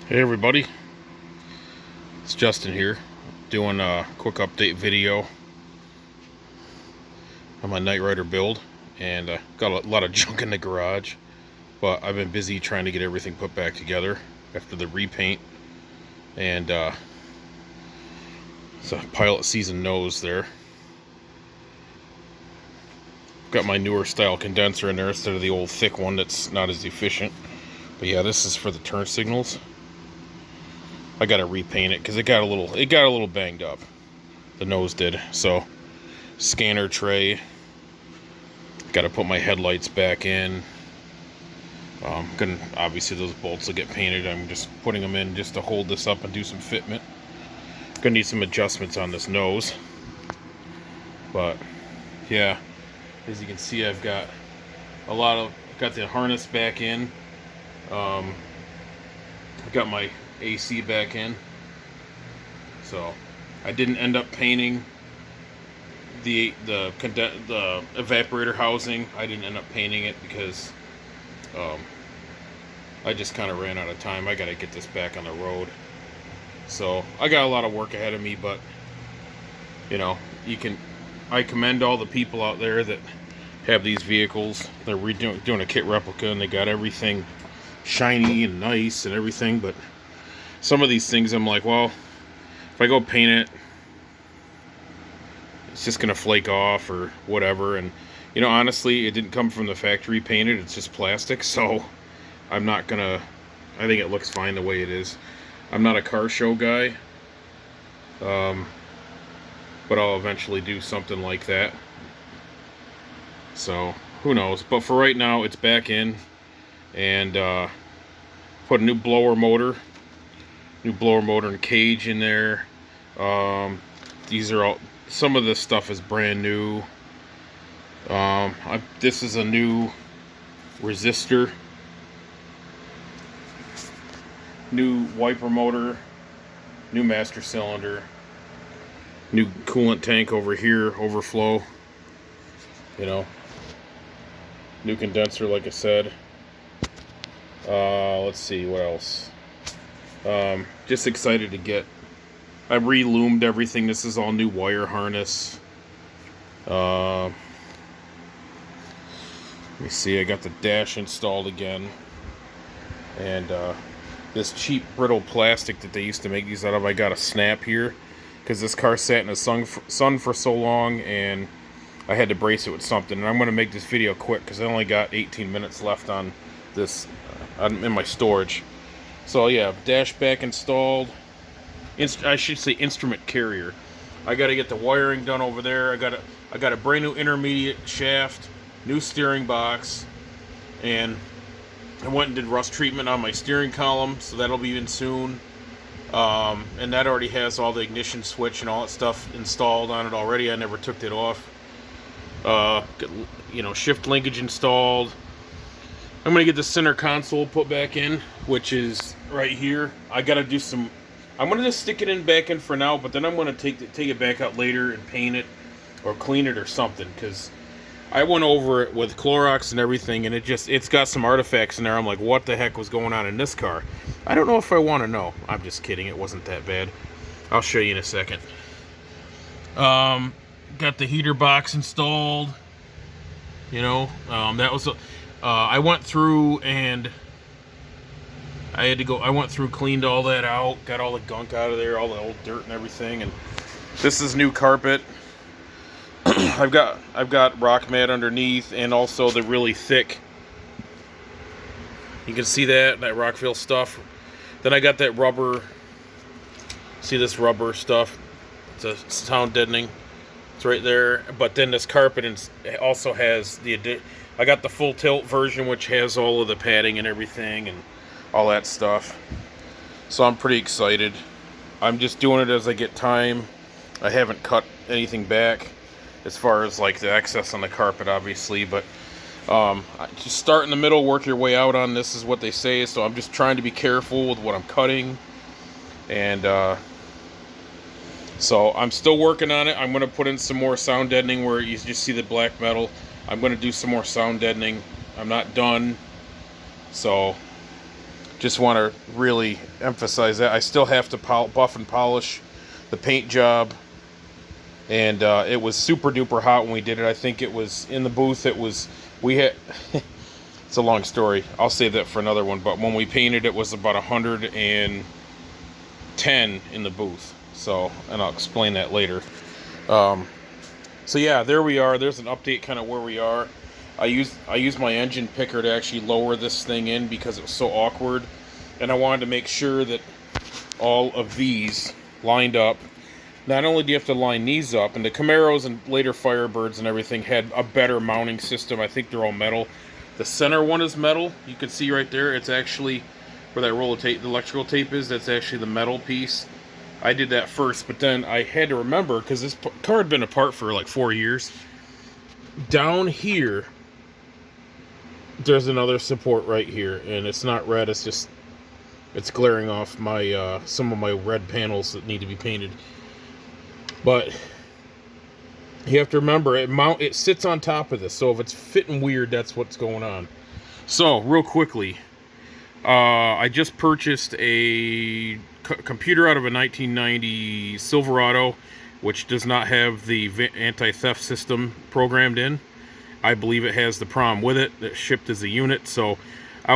Hey everybody, it's Justin here, doing a quick update video on my Knight Rider build, and got a lot of junk in the garage, but I've been busy trying to get everything put back together after the repaint, and it's a pilot season nose there. Got my newer style condenser in there instead of the old thick one that's not as efficient, but yeah, this is for the turn signals. I gotta repaint it because it got a little banged up. The nose did. So scanner tray. Gotta put my headlights back in. Obviously those bolts will get painted. I'm just putting them in just to hold this up and do some fitment. Gonna need some adjustments on this nose. But yeah, as you can see, I've got got the harness back in. I've got my AC back in, so I didn't end up painting the evaporator housing. I didn't end up painting it because I just kind of ran out of time. I got to get this back on the road, so I got a lot of work ahead of me. But you know, I commend all the people out there that have these vehicles. They're doing a kit replica, and they got everything shiny and nice and everything, but some of these things I'm like, well, if I go paint it, it's just gonna flake off or whatever. And you know, honestly, it didn't come from the factory painted, it's just plastic, so I'm not gonna, I think it looks fine the way it is. I'm not a car show guy, but I'll eventually do something like that, so who knows. But for right now, it's back in, and put a new blower motor and cage in there. These are all, some of this stuff is brand new. This is a new resistor, new wiper motor, new master cylinder, new coolant tank over here, overflow, you know, new condenser like I said. Let's see what else. Just excited to get, I re-loomed everything. This is all new wire harness. Let me see, I got the dash installed again, and this cheap brittle plastic that they used to make these out of, I got a snap here because this car sat in the sun for so long, and I had to brace it with something. And I'm going to make this video quick because I only got 18 minutes left on this in my storage. So yeah, dash back installed. I should say instrument carrier. I got to get the wiring done over there. I got a brand new intermediate shaft, new steering box, and I went and did rust treatment on my steering column, so that'll be in soon. And that already has all the ignition switch and all that stuff installed on it already. I never took it off. You know, shift linkage installed. I'm going to get the center console put back in, which is right here. I got to do some, I'm going to just stick it back in for now, but then I'm going to take it back out later and paint it or clean it or something, because I went over it with Clorox and everything, and it's got some artifacts in there. I'm like, what the heck was going on in this car? I don't know if I want to know. I'm just kidding. It wasn't that bad. I'll show you in a second. Got the heater box installed. You know, that was I went through and I went through, cleaned all that out, got all the gunk out of there, all the old dirt and everything. And this is new carpet. I've got rock mat underneath, and also the really thick, you can see that Rockville stuff. Then I got that rubber, see this rubber stuff, it's a sound deadening, it's right there. But then this carpet also has I got the full tilt version, which has all of the padding and everything and all that stuff. So I'm pretty excited. I'm just doing it as I get time. I haven't cut anything back as far as like the excess on the carpet, obviously, but just start in the middle, work your way out on this is what they say. So I'm just trying to be careful with what I'm cutting, and so I'm still working on it. I'm going to put in some more sound deadening where you just see the black metal. I'm going to do some more sound deadening. I'm not done, so Just want to really emphasize that. I still have to buff and polish the paint job. And it was super duper hot when we did it. I think it was in the booth. We had, it's a long story. I'll save that for another one. But when we painted, it was about 110 in the booth. So, and I'll explain that later. So yeah, there we are. There's an update kind of where we are. I used my engine picker to actually lower this thing in because it was so awkward. And I wanted to make sure that all of these lined up. Not only do you have to line these up, and the Camaros and later Firebirds and everything had a better mounting system. I think they're all metal. The center one is metal. You can see right there, it's actually where that roll of tape, the electrical tape is, that's actually the metal piece. I did that first, but then I had to remember, because this car had been apart for like 4 years. Down here, there's another support right here, and it's not red, it's glaring off my some of my red panels that need to be painted. But you have to remember, it sits on top of this. So if it's fitting weird, that's what's going on. So, real quickly, I just purchased a computer out of a 1990 Silverado, which does not have the anti-theft system programmed in. I believe it has the PROM with it that shipped as a unit. So I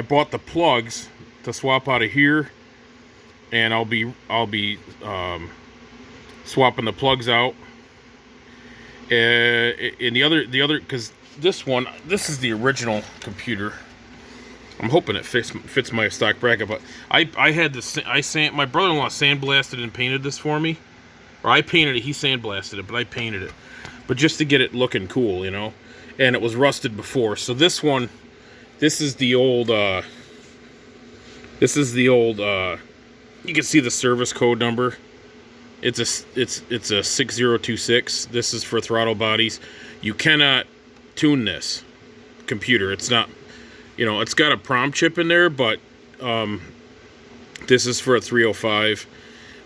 bought the plugs to swap out of here, and I'll be swapping the plugs out. And the other, because this is the original computer. I'm hoping it fits my stock bracket, but my brother-in-law sandblasted and painted this for me. Or I painted it, he sandblasted it, but I painted it. But just to get it looking cool, you know. And it was rusted before. So this is the old, you can see the service code number. It's a 6026. This is for throttle bodies. You cannot tune this computer. It's not, it's got a PROM chip in there, but this is for a 305.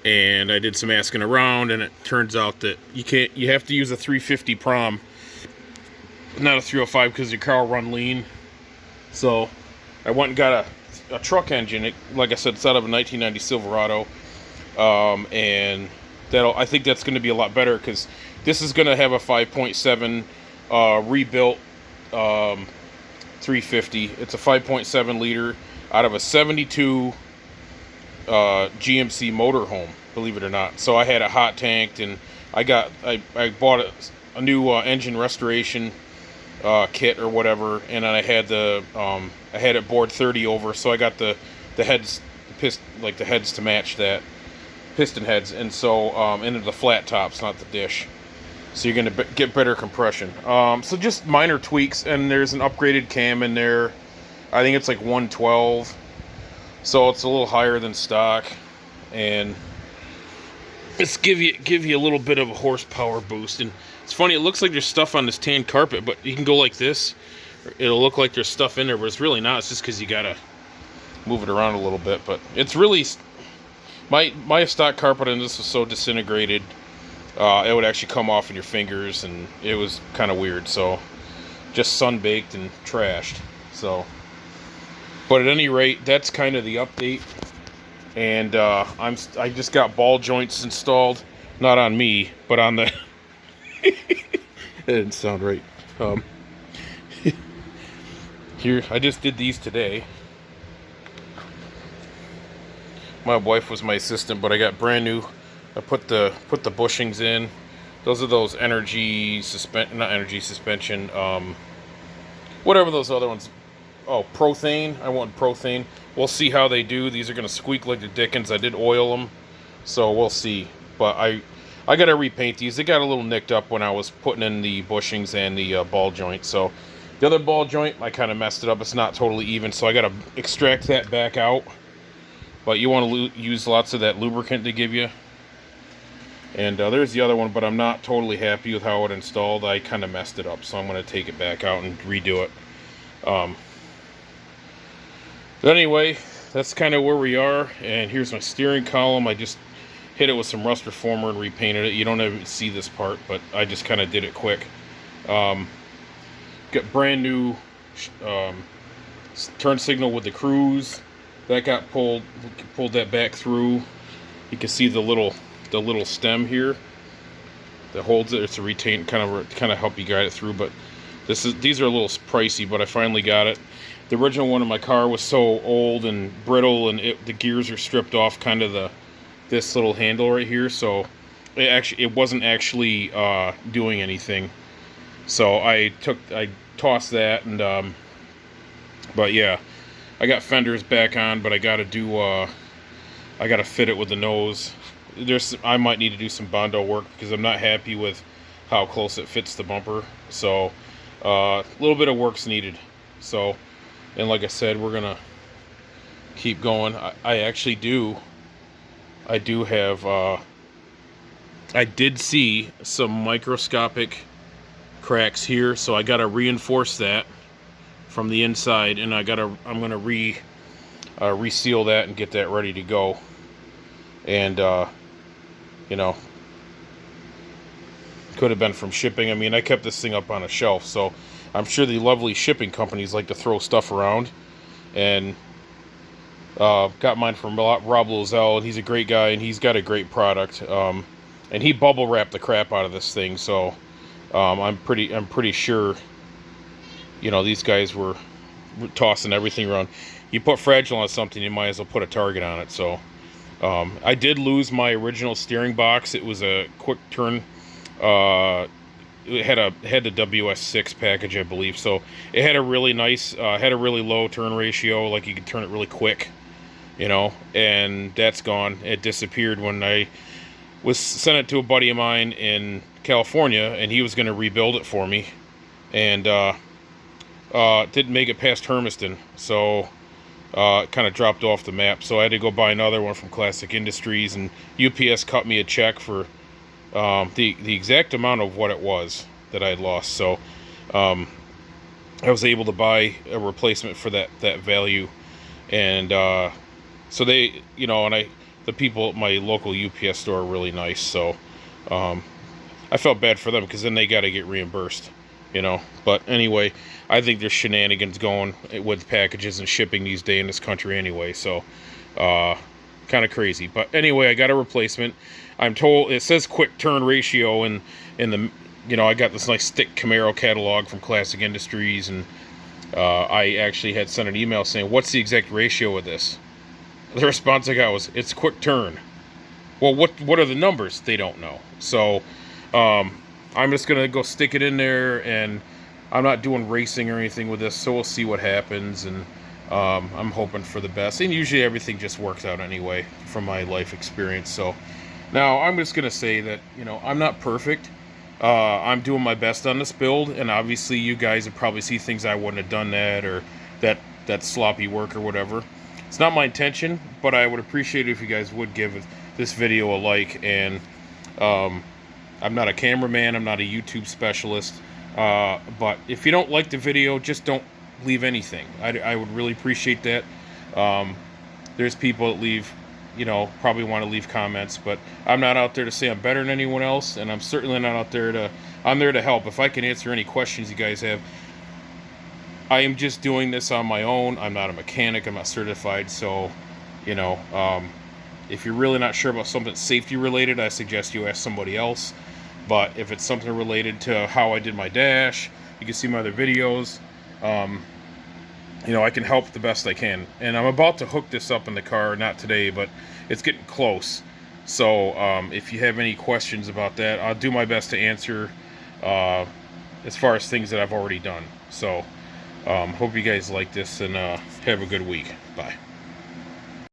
And I did some asking around, and it turns out that you have to use a 350 PROM, not a 305, because your car will run lean. So I went and got a truck engine. Like I said, it's out of a 1990 Silverado, and I think that's going to be a lot better, because this is going to have a 5.7 rebuilt 350. It's a 5.7 liter out of a 72 GMC motorhome, believe it or not. So I had it hot tanked, and I bought a new engine restoration kit or whatever, and then I had I had it bored 30 over, so I got the heads, the heads to match that, piston heads, and so into the flat tops, not the dish. So you're gonna get better compression. So just minor tweaks, and there's an upgraded cam in there. I think it's like 112, so it's a little higher than stock, and it's give you a little bit of a horsepower boost. And it's funny, it looks like there's stuff on this tan carpet, but you can go like this, it'll look like there's stuff in there, but it's really not. It's just because you gotta move it around a little bit. But it's really, my stock carpet in this was so disintegrated, it would actually come off in your fingers, and it was kind of weird. So just sun-baked and trashed. So, but at any rate, that's kind of the update. And I just got ball joints installed, not on me, but on the it didn't sound right. Here, I just did these today. My wife was my assistant, but I got brand new. I put the bushings in. Those are those not energy suspension, whatever those other ones. Oh, Prothane. I want Prothane. We'll see how they do. These are gonna squeak like the dickens. I did oil them, so we'll see. But I gotta repaint these. They got a little nicked up when I was putting in the bushings and the ball joint. So the other ball joint, I kind of messed it up. It's not totally even, so I gotta extract that back out. But you want to use lots of that lubricant to give you. And there's the other one, but I'm not totally happy with how it installed. I kind of messed it up, so I'm going to take it back out and redo it. But anyway, that's kind of where we are. And here's my steering column. I just hit it with some rust reformer and repainted it. You don't even see this part, but I just kind of did it quick. Got brand new turn signal with the cruise. That got pulled that back through. You can see the little stem here that holds it. It's a retain, kind of help you guide it through. But these are a little pricey, but I finally got it. The original one in my car was so old and brittle, and the gears are stripped off kind of this little handle right here, so it wasn't actually doing anything. So I tossed that, and but yeah, I got fenders back on, but I gotta fit it with the nose. I might need to do some Bondo work because I'm not happy with how close it fits the bumper. So a little bit of work's needed. So, and like I said, we're gonna keep going. I do have I did see some microscopic cracks here, so I gotta reinforce that from the inside, and I'm gonna reseal that and get that ready to go. And you know, could have been from shipping. I mean, I kept this thing up on a shelf, so I'm sure the lovely shipping companies like to throw stuff around. And got mine from Rob Lozelle, and he's a great guy, and he's got a great product. And he bubble wrapped the crap out of this thing, so I'm pretty sure, you know, these guys were tossing everything around. You put Fragile on something, you might as well put a Target on it. So I did lose my original steering box. It was a quick turn. It had the WS6 package, I believe. So it had a really nice, had a really low turn ratio, like you could turn it really quick, you know. And that's gone. It disappeared when I sent it to a buddy of mine in California, and he was going to rebuild it for me, and didn't make it past Hermiston, so it kind of dropped off the map. So I had to go buy another one from Classic Industries, and UPS cut me a check for the exact amount of what it was that I had lost. So I was able to buy a replacement for that value, and so they, you know, and the people at my local UPS store are really nice, so I felt bad for them because then they got to get reimbursed, you know. But anyway, I think there's shenanigans going with packages and shipping these days in this country anyway, so kind of crazy. But anyway, I got a replacement. I'm told it says quick turn ratio in the, you know, I got this nice thick Camaro catalog from Classic Industries, and I actually had sent an email saying, what's the exact ratio of this? The response I got was, it's quick turn. Well, what are the numbers? They don't know. So I'm just gonna go stick it in there, and I'm not doing racing or anything with this, so we'll see what happens. And I'm hoping for the best, and usually everything just works out anyway from my life experience. So now I'm just gonna say that, you know, I'm not perfect. I'm doing my best on this build, and obviously you guys would probably see things I wouldn't have done that, or that sloppy work or whatever. It's not my intention, but I would appreciate it if you guys would give this video a like. And I'm not a cameraman, I'm not a YouTube specialist, but if you don't like the video, just don't leave anything. I would really appreciate that. There's people that leave, you know, probably want to leave comments, but I'm not out there to say I'm better than anyone else, and I'm certainly not out there I'm there to help. If I can answer any questions you guys have. I am just doing this on my own. I'm not a mechanic, I'm not certified, so, you know, if you're really not sure about something safety related, I suggest you ask somebody else. But if it's something related to how I did my dash, you can see my other videos. You know, I can help the best I can. And I'm about to hook this up in the car, not today, but it's getting close. So if you have any questions about that, I'll do my best to answer as far as things that I've already done. So hope you guys like this, and have a good week. Bye.